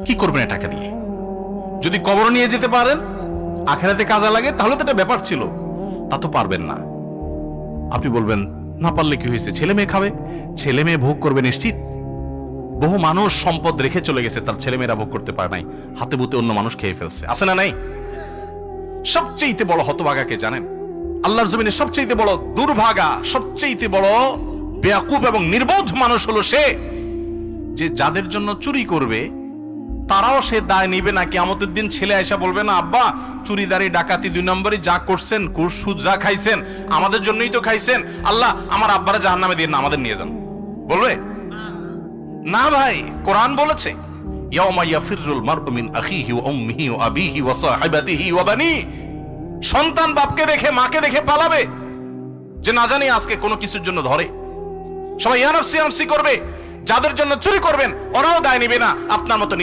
কি করবেন টাকা দিয়ে? যদি কবর নিয়ে যেতে পারেন, আখেরাতে কাজে লাগে, তাহলে তো একটা ব্যাপার ছিল। তা তো পারবেন না। আপনি বলবেন না পারলে কি হয়েছে, ছেলে মেয়ে খাবে, ছেলে মেয়ে ভোগ করবে নিশ্চিত। বহু মানুষ সম্পদ রেখে চলে গেছে, তার ছেলে মেয়েরা ভোগ করতে পারে নাই, হাতে বুতে অন্য মানুষ খেয়ে ফেলছে, আছে না নাই? সবচেয়ে বড় হতভাগা কে জানেন? আল্লাহর জমিনে সবচেয়ে বড় দুর্ভাগা, সবচেয়ে বড় বেয়াকুব এবং নির্বোধ মানুষ হলো সে, যে যাদের জন্য চুরি করবে তারাও সে দায় নিবে না। কিয়ামতের দিন ছেলে আয়সা বলবে না, আব্বা চুরিদারি ডাকাতি 2 নম্বরই যা করছেন, ঘুষ সুদ যা খাইছেন, আমাদের জন্যই তো খাইছেন, আল্লাহ আমার আব্বারা জাহান্নামে দিয়ে না, আমাদের নিয়ে যান। বলবে না ভাই, কোরআন বলেছে ইয়াউমা ইয়াফিরুল মারউ মিন আখিহি ওয়া উম্মিহি ওয়া আবিহি ওয়া সাহিবাতিহি ওয়া বানি। সন্তান বাপকে দেখে মাকে দেখে পালাবে, যে না জানি আজকে কোনো কিছুর জন্য ধরে। সবাই ইয়া নাফসি নাফসি করবে। যাদের জন্য চুরি করবেন ওরাও দায় নিবে না, আপনার মতো